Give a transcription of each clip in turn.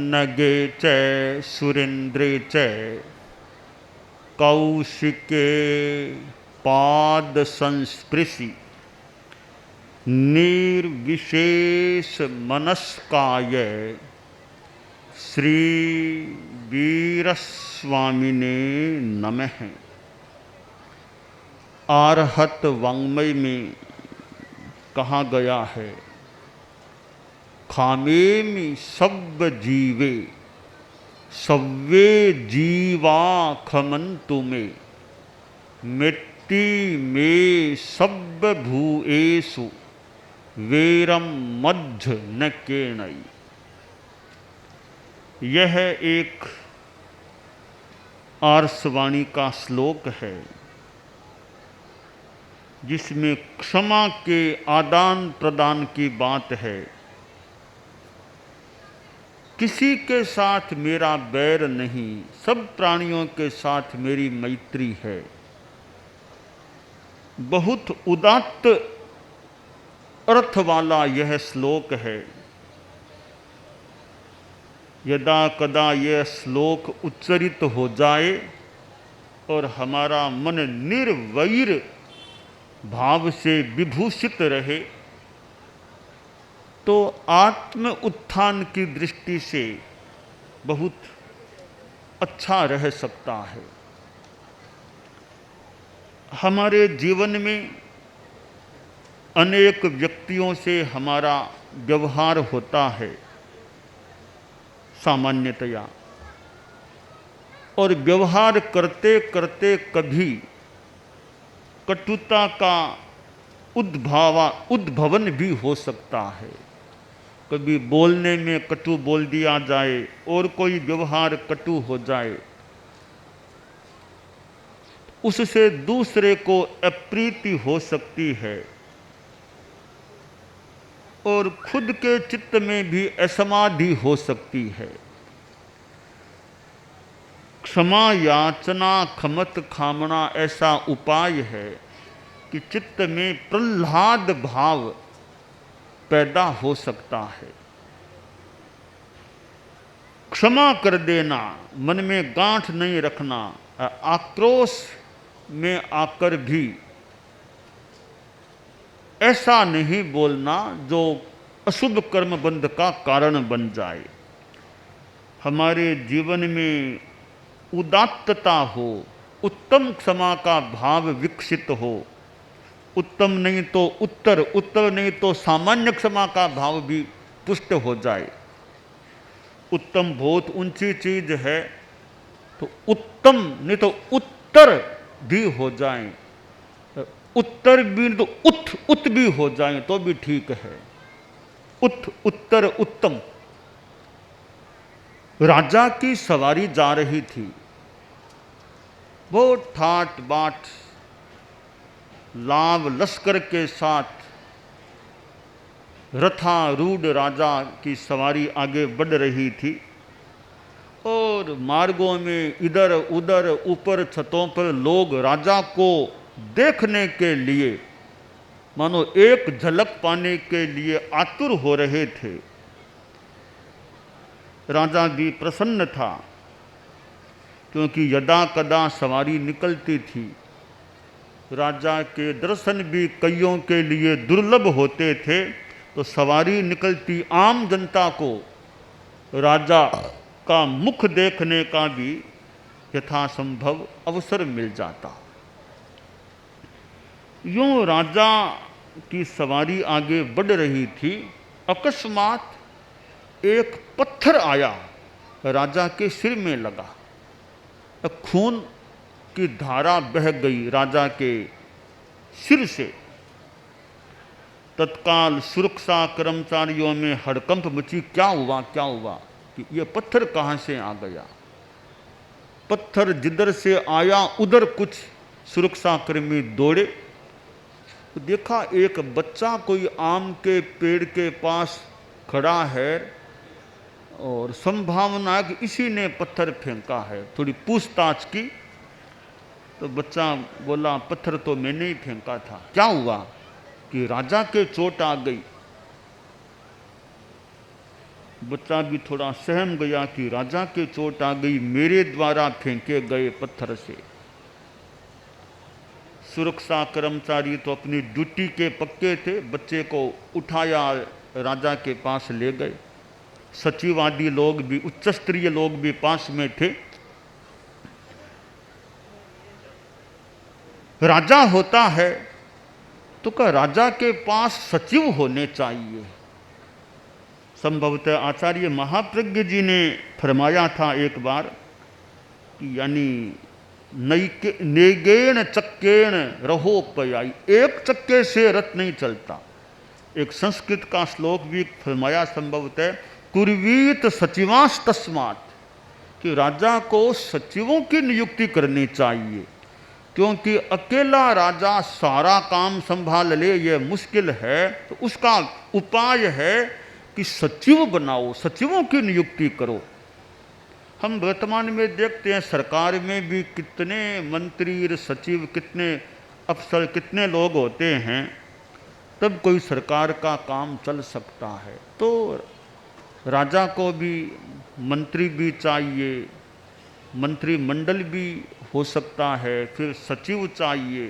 नगे च सुरेन्द्रे च कौशिके पाद संस्पृशि निर्विशेष मनस्काय श्री वीरस्वामिने नमः। आरहत वाङ्मय में कहा गया है, खामेमि सब जीवे सव्वे जीवा खमन्तु में मिट्टी में सब भूएषु वेरम मध्य न केणई। यह एक आर्षवाणी का श्लोक है जिसमें क्षमा के आदान प्रदान की बात है। किसी के साथ मेरा बैर नहीं, सब प्राणियों के साथ मेरी मैत्री है। बहुत उदात्त अर्थ वाला यह श्लोक है। यदा कदा यह श्लोक उच्चरित हो जाए और हमारा मन निर्वैर भाव से विभूषित रहे तो आत्म उत्थान की दृष्टि से बहुत अच्छा रह सकता है। हमारे जीवन में अनेक व्यक्तियों से हमारा व्यवहार होता है सामान्यतया, और व्यवहार करते करते कभी कटुता का उद्भवन भी हो सकता है। कभी बोलने में कटु बोल दिया जाए और कोई व्यवहार कटु हो जाए, उससे दूसरे को अप्रीति हो सकती है और खुद के चित्त में भी असमाधि हो सकती है। क्षमा याचना खमत खामना ऐसा उपाय है कि चित्त में प्रह्लाद भाव पैदा हो सकता है। क्षमा कर देना, मन में गांठ नहीं रखना, आक्रोश में आकर भी ऐसा नहीं बोलना जो अशुभ कर्म बंध का कारण बन जाए। हमारे जीवन में उदात्तता हो, उत्तम क्षमा का भाव विकसित हो, उत्तम नहीं तो उत्तर, उत्तर नहीं तो सामान्य क्षमा का भाव भी पुष्ट हो जाए। उत्तम बहुत ऊंची चीज है तो उत्तम नहीं तो उत्तर भी हो जाए, उत्तर भी तो उत भी हो जाए तो भी ठीक है। उत्तर उत्तम। राजा की सवारी जा रही थी, बहुत ठाट बाट लाव लश्कर के साथ रथारूढ़ राजा की सवारी आगे बढ़ रही थी और मार्गों में इधर उधर ऊपर छतों पर लोग राजा को देखने के लिए मानो एक झलक पाने के लिए आतुर हो रहे थे। राजा भी प्रसन्न था क्योंकि यदा कदा सवारी निकलती थी। राजा के दर्शन भी कईयों के लिए दुर्लभ होते थे, तो सवारी निकलती आम जनता को राजा का मुख देखने का भी यथासंभव अवसर मिल जाता। यूं राजा की सवारी आगे बढ़ रही थी, अकस्मात एक पत्थर आया, राजा के सिर में लगा। खून की धारा बह गई राजा के सिर से। तत्काल सुरक्षा कर्मचारियों में हड़कंप मची। क्या हुआ क्या हुआ, कि ये पत्थर कहाँ से आ गया। पत्थर जिधर से आया उधर कुछ सुरक्षाकर्मी दौड़े तो देखा एक बच्चा कोई आम के पेड़ के पास खड़ा है और संभावना है कि इसी ने पत्थर फेंका है। थोड़ी पूछताछ की तो बच्चा बोला, पत्थर तो मैंने ही फेंका था। क्या हुआ, कि राजा के चोट आ गई। बच्चा भी थोड़ा सहम गया कि राजा के चोट आ गई मेरे द्वारा फेंके गए पत्थर से। सुरक्षा कर्मचारी तो अपनी ड्यूटी के पक्के थे, बच्चे को उठाया राजा के पास ले गए। सचिव आदि लोग भी, उच्च स्तरीय लोग भी पास में थे। राजा होता है तो क्या राजा के पास सचिव होने चाहिए? संभवतः आचार्य महाप्रज्ञ जी ने फरमाया था एक बार कि यानी नेगेण चक्केण रहो पयाई, एक चक्के से रथ नहीं चलता। एक संस्कृत का श्लोक भी फरमाया संभवतः, कुर्वीत सचिवांश तस्मात्, कि राजा को सचिवों की नियुक्ति करनी चाहिए, क्योंकि अकेला राजा सारा काम संभाल ले ये मुश्किल है। तो उसका उपाय है कि सचिव बनाओ, सचिवों की नियुक्ति करो। हम वर्तमान में देखते हैं सरकार में भी कितने मंत्री, सचिव, कितने अफसर, कितने लोग होते हैं, तब कोई सरकार का काम चल सकता है। तो राजा को भी मंत्री भी चाहिए, मंत्रिमंडल भी हो सकता है, फिर सचिव चाहिए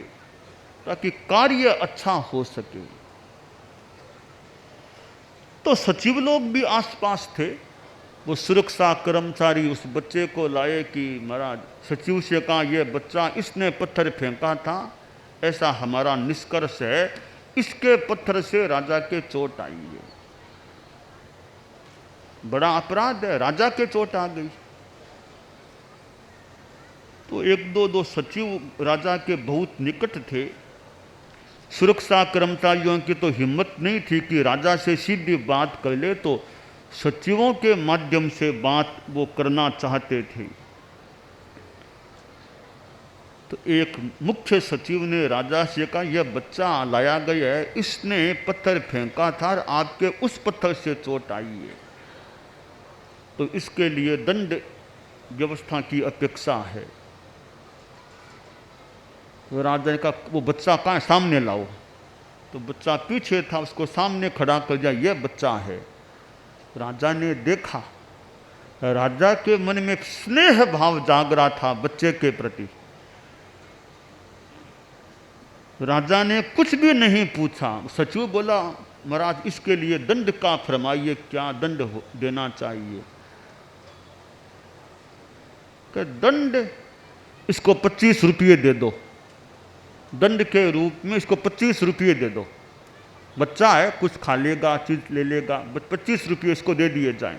ताकि कार्य अच्छा हो सके। तो सचिव लोग भी आसपास थे। वो सुरक्षा कर्मचारी उस बच्चे को लाए कि महाराज, सचिव से कहा ये बच्चा इसने पत्थर फेंका था, ऐसा हमारा निष्कर्ष है, इसके पत्थर से राजा के चोट आई है, बड़ा अपराध है, राजा के चोट आ गई। तो एक दो सचिव राजा के बहुत निकट थे। सुरक्षा कर्मचारियों की तो हिम्मत नहीं थी कि राजा से सीधी बात कर ले, तो सचिवों के माध्यम से बात वो करना चाहते थे। तो एक मुख्य सचिव ने राजा से कहा यह बच्चा लाया गया है, इसने पत्थर फेंका था और आपके उस पत्थर से चोट आई है, तो इसके लिए दंड व्यवस्था की अपेक्षा है। तो राजा ने कहा वो बच्चा कहाँ है, सामने लाओ। तो बच्चा पीछे था, उसको सामने खड़ा कर दिया, यह बच्चा है। राजा ने देखा, राजा के मन में स्नेह भाव जाग रहा था बच्चे के प्रति। राजा ने कुछ भी नहीं पूछा। सचिव बोला महाराज इसके लिए दंड का फरमाइए, क्या दंड देना चाहिए? कि दंड इसको 25 रुपये दे दो, दंड के रूप में इसको 25 रुपये दे दो। बच्चा है, कुछ खा लेगा, चीज ले लेगा, 25 रुपये इसको दे दिए जाएं।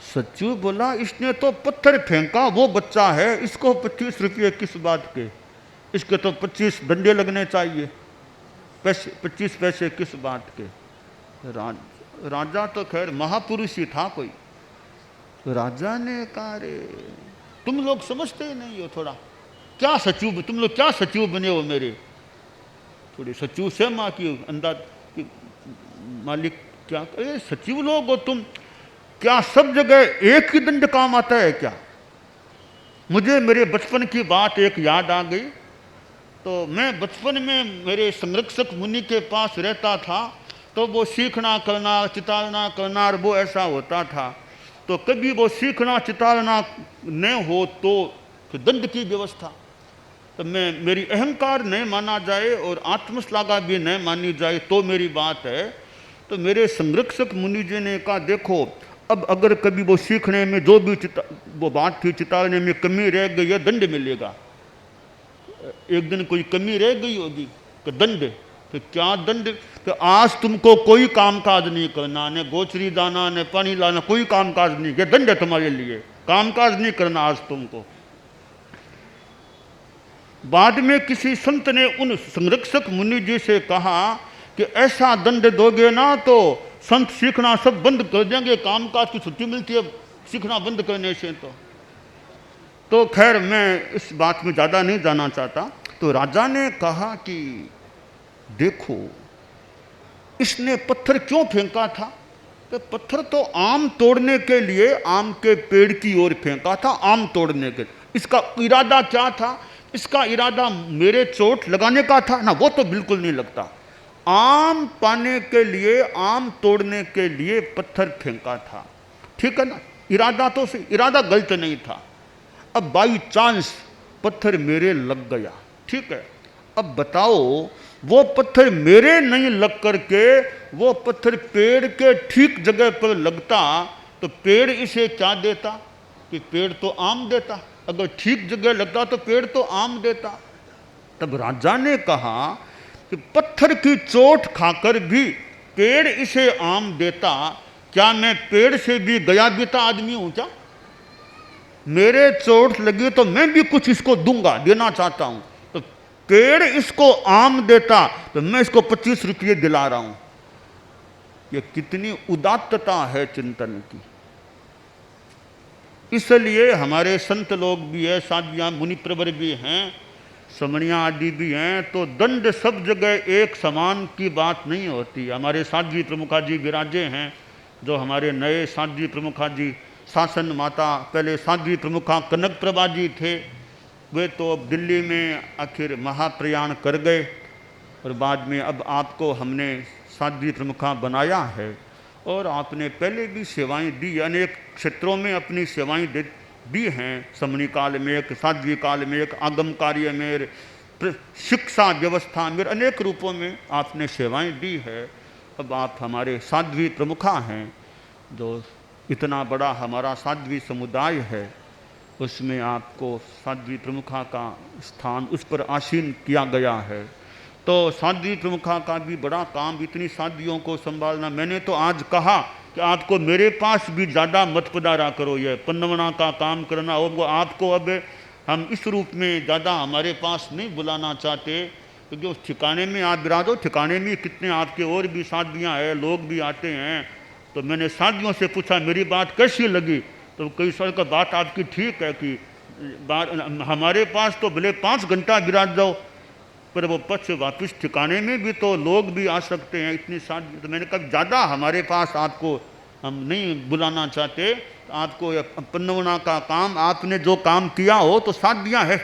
सचिव बोला इसने तो पत्थर फेंका, वो बच्चा है, इसको 25 रुपये किस बात के? इसके तो 25 डंडे लगने चाहिए, पैसे 25 पैसे किस बात के? राजा तो खैर महापुरुष ही था कोई। तो राजा ने कहा रे तुम लोग समझते ही नहीं हो थोड़ा, क्या सचिव, तुम लोग क्या सचिव बने हो मेरे? थोड़ी सचिव से माँ की अंदाज कि मालिक क्या, अरे सचिव लोग हो तुम, क्या सब जगह एक ही दंड काम आता है क्या? मुझे मेरे बचपन की बात एक याद आ गई। तो मैं बचपन में मेरे संरक्षक मुनि के पास रहता था, तो वो सीखना करना, चितालना करना, और वो ऐसा होता था। तो कभी वो सीखना चितालना न हो तो फिर दंड की व्यवस्था। तो मेरी अहंकार नहीं माना जाए और आत्मश्लाघा भी नहीं मानी जाए तो मेरी बात है। तो मेरे संरक्षक मुनि जी ने कहा देखो, अब अगर कभी वो सीखने में जो भी वो बात थी चितालने में कमी रह गई है, दंड मिलेगा। एक दिन कोई कमी रह गई होगी तो दंड। तो क्या दंड? तो आज तुमको कोई कामकाज नहीं करना, न गोचरी जाना, न पानी लाना, कोई कामकाज नहीं, ये दंड है तुम्हारे लिए, कामकाज नहीं करना आज तुमको। बाद में किसी संत ने उन संरक्षक मुनि जी से कहा कि ऐसा दंड दोगे ना तो संत सीखना सब बंद कर देंगे, कामकाज की छुट्टी मिलती है सीखना बंद करने से। तो खैर मैं इस बात में ज़्यादा नहीं जाना चाहता। तो राजा ने कहा कि देखो इसने पत्थर क्यों फेंका था? तो पत्थर तो आम तोड़ने के लिए आम के पेड़ की ओर फेंका था, आम तोड़ने के। इसका इरादा क्या था? इसका इरादा मेरे चोट लगाने का था ना, वो तो बिल्कुल नहीं लगता। आम पाने के लिए, आम तोड़ने के लिए पत्थर फेंका था, ठीक है ना। इरादा तो से इरादा गलत नहीं था। अब बाई चांस पत्थर मेरे लग गया, ठीक है। अब बताओ, वो पत्थर मेरे नहीं लग करके वो पत्थर पेड़ के ठीक जगह पर लगता तो पेड़ इसे क्या देता? कि पेड़ तो आम देता। अगर ठीक जगह लगता तो पेड़ तो आम देता। तब राजा ने कहा कि पत्थर की चोट खाकर भी पेड़ इसे आम देता, क्या मैं पेड़ से भी गया बीता आदमी हूं क्या? मेरे चोट लगी तो मैं भी कुछ इसको दूंगा, देना चाहता हूं। तो पेड़ इसको आम देता तो मैं इसको 25 रुपये दिला रहा हूं। ये कितनी उदात्तता है चिंतन की। इसलिए हमारे संत लोग भी है, साधियां मुनि प्रवर भी हैं, समणियाँ आदि भी हैं, तो दंड सब जगह एक समान की बात नहीं होती। हमारे साध्वी प्रमुखा जी विराजे हैं, जो हमारे नए साध्वी प्रमुखा जी, शासन माता पहले साध्वी प्रमुखा कनक प्रभा जी थे, वे तो अब दिल्ली में आखिर महाप्रयाण कर गए और बाद में अब आपको हमने साध्वी प्रमुखा बनाया है। और आपने पहले भी सेवाएं दी, अनेक क्षेत्रों में अपनी सेवाएं दी हैं। समणी काल में एक, साध्वी काल में एक, आगम कार्य में, शिक्षा व्यवस्था में, अनेक रूपों में आपने सेवाएं दी है। अब आप हमारे साध्वी प्रमुखा हैं। जो इतना बड़ा हमारा साध्वी समुदाय है, उसमें आपको साध्वी प्रमुखा का स्थान उस पर आसीन किया गया है। तो साध्वी प्रमुखा का भी बड़ा काम, इतनी साध्वियों को संभालना। मैंने तो आज कहा कि आपको मेरे पास भी ज़्यादा मत पधारा करो, ये पन्नवना का काम करना हो, वो आपको अब हम इस रूप में ज़्यादा हमारे पास नहीं बुलाना चाहते, क्योंकि उस ठिकाने में आप विराजो। ठिकाने में कितने आपके और भी साध्वियाँ हैं, लोग भी आते हैं। तो मैंने साध्वियों से पूछा मेरी बात कैसी लगी, तो कई साल का बात आपकी ठीक है कि हमारे पास तो भले 5 घंटा विराज जाओ, पर वो पक्ष वापस ठिकाने में भी तो लोग भी आ सकते हैं, इतनी साध्वी। तो मैंने कहा ज़्यादा हमारे पास आपको हम नहीं बुलाना चाहते। आपको पन्नवना का काम, आपने जो काम किया हो तो साध्वियाँ है,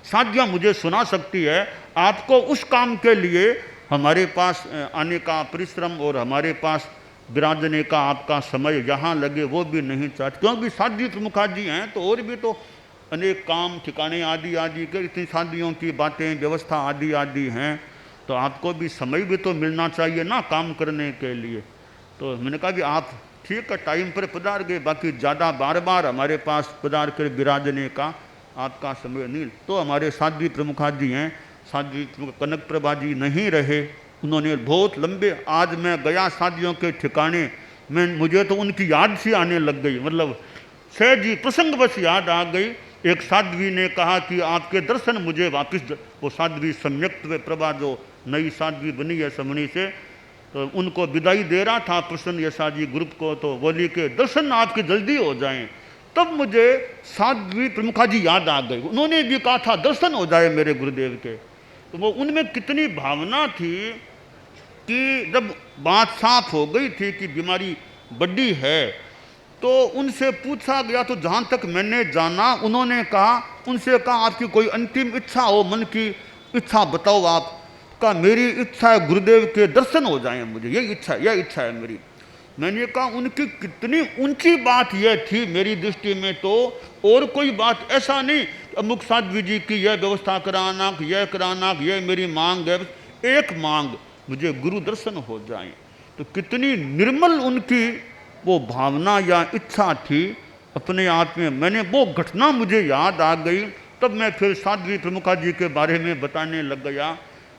साध्वियाँ मुझे सुना सकती है। आपको उस काम के लिए हमारे पास आने का परिश्रम और हमारे पास विराजने का आपका समय यहाँ लगे, वो भी नहीं चाहते, क्योंकि साध्वी प्रमुखा जी हैं तो और भी तो अनेक काम, ठिकाने आदि आदि के, इतनी साध्वियों की बातें, व्यवस्था आदि आदि हैं। तो आपको भी समय भी तो मिलना चाहिए ना काम करने के लिए। तो मैंने कहा कि आप ठीक है टाइम पर पधार गए, बाकी ज़्यादा बार बार हमारे पास पधार कर विराजने का आपका समय नहीं। तो हमारे साध्वी प्रमुखा जी हैं, साध्वी कनक प्रभा जी नहीं रहे, उन्होंने बहुत लंबे, आज मैं गया साध्वियों के ठिकाने, मुझे तो उनकी याद सी आने लग गई, मतलब सहज जी प्रसंगवश याद आ गई। एक साध्वी ने कहा कि आपके दर्शन मुझे वापस, वो साध्वी सम्यक्त्व प्रभा जो नई साध्वी बनी है समणी से, तो उनको विदाई दे रहा था प्रसन्न यशा जी ग्रुप को, तो बोली के दर्शन आपके जल्दी हो जाएं। तब मुझे साध्वी प्रमुखा जी याद आ गई, उन्होंने भी कहा था दर्शन हो जाए मेरे गुरुदेव के। तो वो उनमें कितनी भावना थी कि जब बात साफ हो गई थी कि बीमारी बड़ी है, तो उनसे पूछा गया, तो जहाँ तक मैंने जाना उन्होंने कहा, उनसे कहा आपकी कोई अंतिम इच्छा हो, मन की इच्छा बताओ आप। कहा मेरी इच्छा है गुरुदेव के दर्शन हो जाएं मुझे, यही इच्छा है मेरी। मैंने कहा उनकी कितनी ऊंची बात यह थी मेरी दृष्टि में, तो और कोई बात ऐसा नहीं अमुक साध्वी जी की यह व्यवस्था कराना, यह कराना, यह मेरी मांग है, एक मांग मुझे गुरु दर्शन हो जाएं। तो कितनी निर्मल उनकी वो भावना या इच्छा थी अपने आप में। मैंने वो घटना मुझे याद आ गई, तब मैं फिर साध्वी प्रमुखा जी के बारे में बताने लग गया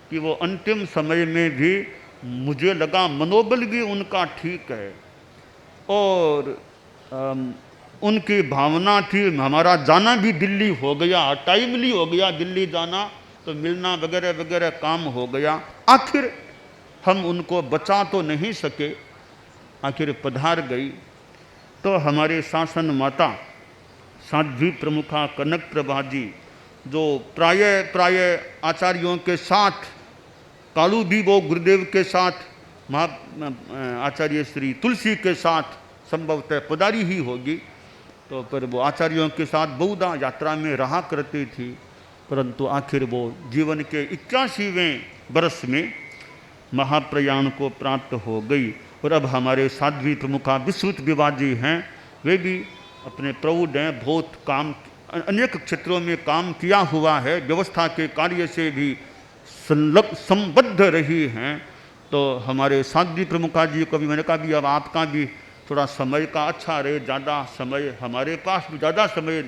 कि वो अंतिम समय में भी मुझे लगा मनोबल भी उनका ठीक है और उनकी भावना थी। हमारा जाना भी दिल्ली हो गया, टाइमली हो गया दिल्ली जाना, तो मिलना वगैरह वगैरह काम हो गया। आखिर हम उनको बचा तो नहीं सके, आखिर पधार गई। तो हमारे शासन माता साध्वी प्रमुखा कनक प्रभा जी, जो प्राय आचार्यों के साथ, कालू भी वो गुरुदेव के साथ, आचार्य श्री तुलसी के साथ संभवतः पधारी ही होगी, तो पर वो आचार्यों के साथ बहुधा यात्रा में रहा करती थी। परंतु आखिर वो जीवन के 81वें बरस में महाप्रयाण को प्राप्त हो गई। और अब हमारे साध्वी प्रमुखा विश्रुत विवाह जी हैं, वे भी अपने प्रौढ़ हैं, बहुत काम अनेक क्षेत्रों में काम किया हुआ है, व्यवस्था के कार्य से भी संबद्ध रही हैं। तो हमारे साध्वी प्रमुखा जी को भी मैंने कहा भी अब आपका भी थोड़ा समय का अच्छा रहे, ज़्यादा समय हमारे पास भी ज़्यादा समय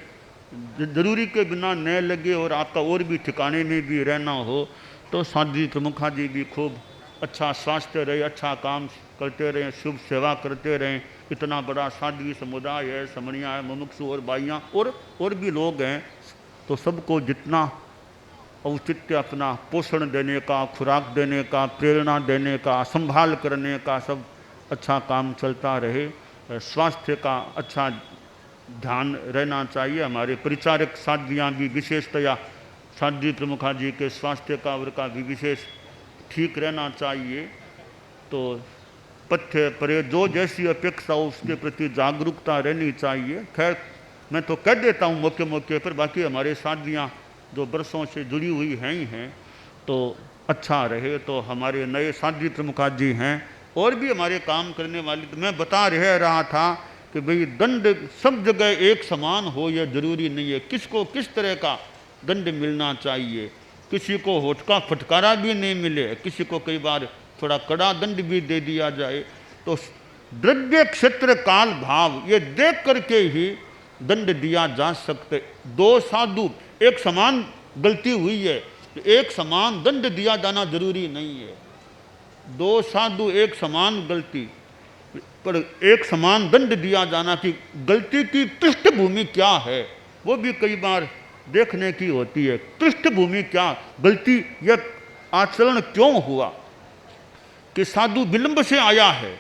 ज़रूरी के बिना न लगे और आपका और भी ठिकाने में भी रहना हो। तो साध्वी प्रमुखा जी भी खूब अच्छा स्वास्थ्य रहे, अच्छा काम करते रहें, शुभ सेवा करते रहें। इतना बड़ा साध्वी समुदाय है, समणिया है, मुमुक्षु और बाइयाँ और भी लोग हैं, तो सबको जितना औचित्य अपना पोषण देने का, खुराक देने का, प्रेरणा देने का, संभाल करने का, सब अच्छा काम चलता रहे। स्वास्थ्य का अच्छा ध्यान रहना चाहिए। हमारे परिचारक साध्वियाँ भी विशेषतया साध्वी प्रमुखा जी के स्वास्थ्य का उनका भी विशेष ठीक रहना चाहिए। तो पथ्य परे जो जैसी अपेक्षा हो उसके प्रति जागरूकता रहनी चाहिए। खैर मैं तो कह देता हूँ मौके मौके पर, बाकी हमारे साध्वियाँ जो बरसों से जुड़ी हुई हैं ही हैं, तो अच्छा रहे। तो हमारे नए साध्वी प्रमुखा जी हैं और भी हमारे काम करने वाले, तो मैं बता रहा था कि भाई दंड सब जगह एक समान हो यह जरूरी नहीं है, किसको किस तरह का दंड मिलना चाहिए। किसी को होठ का फटकारा भी नहीं मिले, किसी को कई बार थोड़ा कड़ा दंड भी दे दिया जाए। तो द्रव्य क्षेत्र काल भाव ये देख करके ही दंड दिया जा सकते। दो साधु एक समान गलती हुई है, एक समान दंड दिया जाना जरूरी नहीं है। दो साधु एक समान गलती पर एक समान दंड दिया जाना कि गलती की पृष्ठभूमि क्या है वो भी कई बार देखने की होती है। पृष्ठभूमि क्या, गलती या आचरण क्यों हुआ कि साधु विलंब से आया है,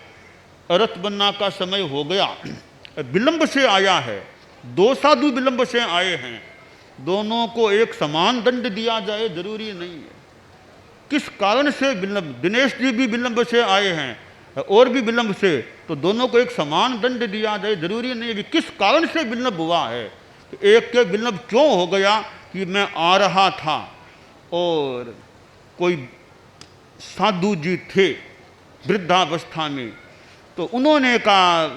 अरथ बनना का समय हो गया, विलंब से आया है, दो साधु विलंब से आए हैं, दोनों को एक समान दंड दिया जाए जरूरी नहीं है। किस कारण से विलंब, दिनेश जी भी विलंब से आए हैं और भी विलंब से, तो दोनों को एक समान दंड दिया जाए जरूरी नहीं है। किस कारण से विलंब हुआ है, एक के विलंब क्यों हो गया कि मैं आ रहा था और कोई साधु जी थे वृद्धावस्था में, तो उन्होंने कहा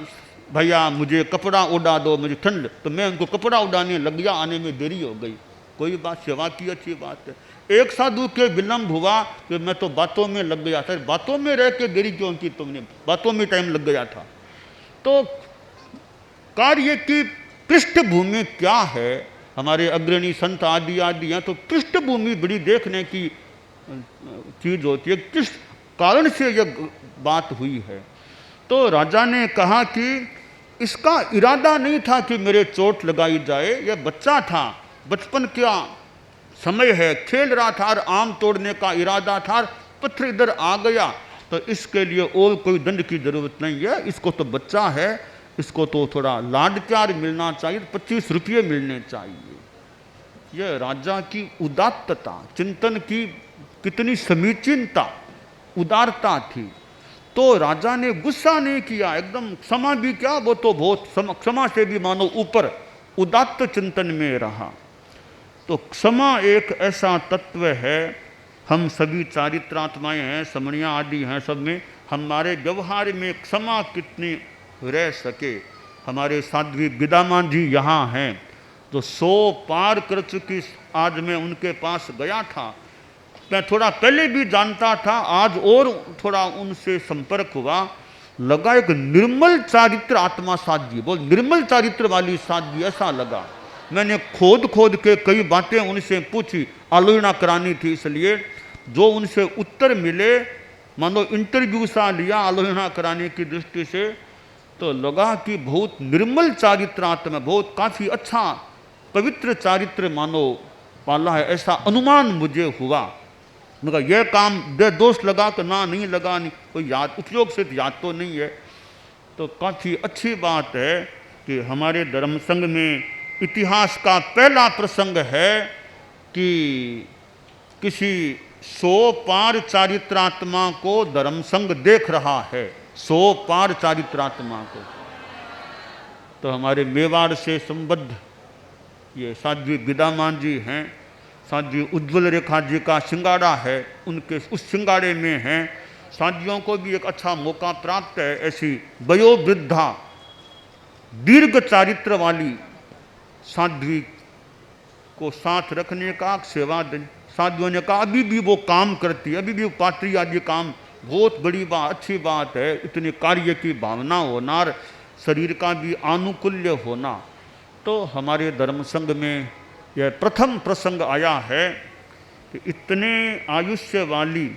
भैया मुझे कपड़ा उड़ा दो, मुझे ठंड, तो मैं उनको कपड़ा उड़ाने लग गया, आने में देरी हो गई। कोई बात, सेवा की अच्छी बात है। एक साधु के विलंब हुआ कि मैं तो बातों में लग गया था, बातों में रह के देरी क्यों की तुमने, बातों में टाइम लग गया था। तो कार्य की पृष्ठभूमि क्या है, हमारे अग्रणी संत आदि आदि हैं, तो पृष्ठभूमि बड़ी देखने की चीज होती है, किस कारण से यह बात हुई है। तो राजा ने कहा कि इसका इरादा नहीं था कि मेरे चोट लगाई जाए, यह बच्चा था, बचपन क्या समय है, खेल रहा था और आम तोड़ने का इरादा था, पत्थर इधर आ गया, तो इसके लिए और कोई दंड की जरूरत नहीं है। इसको तो बच्चा है, इसको तो थोड़ा लाड प्यार मिलना चाहिए, 25 रुपये मिलने चाहिए। यह राजा की उदात्तता, चिंतन की कितनी समीचीनता, उदारता थी। तो राजा ने गुस्सा नहीं किया, एकदम क्षमा भी क्या, वो तो बहुत क्षमा से भी मानो ऊपर उदात्त चिंतन में रहा। तो क्षमा एक ऐसा तत्व है, हम सभी चारित्रात्माएं हैं, समणिया आदि हैं, सब में हमारे व्यवहार में क्षमा कितनी रह सके। हमारे साध्वी विदामान जी यहाँ हैं, जो 100 पार कर चुकी, आज मैं उनके पास गया था, मैं थोड़ा पहले भी जानता था, आज और थोड़ा उनसे संपर्क हुआ, लगा एक निर्मल चारित्र आत्मा साध्वी, बहुत निर्मल चारित्र वाली साध्वी ऐसा लगा। मैंने खोद खोद के कई बातें उनसे पूछी, आलोचना करानी थी, इसलिए जो उनसे उत्तर मिले मानो इंटरव्यू सा लिया आलोचना कराने की दृष्टि से, तो लगा कि बहुत निर्मल चारित्र आत्मा, बहुत काफ़ी अच्छा पवित्र चारित्र मानो पाला है, ऐसा अनुमान मुझे हुआ। मगर यह काम दोष लगा कि ना नहीं लगा, नहीं कोई याद उपयोग से याद तो नहीं है। तो काफ़ी अच्छी बात है कि हमारे धर्म संघ में इतिहास का पहला प्रसंग है कि किसी 100 पार चारित्रात्मा को धर्म संघ देख रहा है, 100 पार चारित्रात्मा को। तो हमारे मेवाड़ से संबद्ध ये साध्वी विदामान जी हैं, साध्वी उज्ज्वल रेखा जी का सिंगाड़ा है, उनके उस सिंगाड़े में हैं। साधियों को भी एक अच्छा मौका प्राप्त है ऐसी वयोवृद्धा दीर्घ चारित्र वाली साध्वी को साथ रखने का, सेवा देने। साधियों ने कहा अभी भी वो काम करती है, अभी भी पात्री आदि काम, बहुत बड़ी बात, अच्छी बात है। इतने कार्य की भावना होना और शरीर का भी आनुकूल्य होना। तो हमारे धर्म संघ में यह प्रथम प्रसंग आया है कि इतने आयुष्य वाली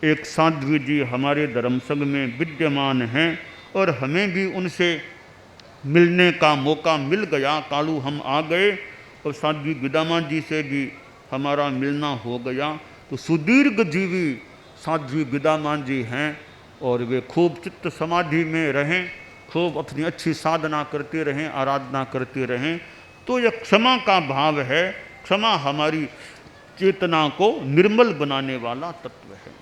एक साध्वी जी हमारे धर्म संघ में विद्यमान हैं और हमें भी उनसे मिलने का मौका मिल गया। कालू हम आ गए और साध्वी विदामा जी से भी हमारा मिलना हो गया। तो सुदीर्घ जीवी साध्वी विदामा जी हैं और वे खूब चित्त समाधि में रहें, खूब अपनी अच्छी साधना करते रहें, आराधना करते रहें। तो यह क्षमा का भाव है। क्षमा हमारी चेतना को निर्मल बनाने वाला तत्व है।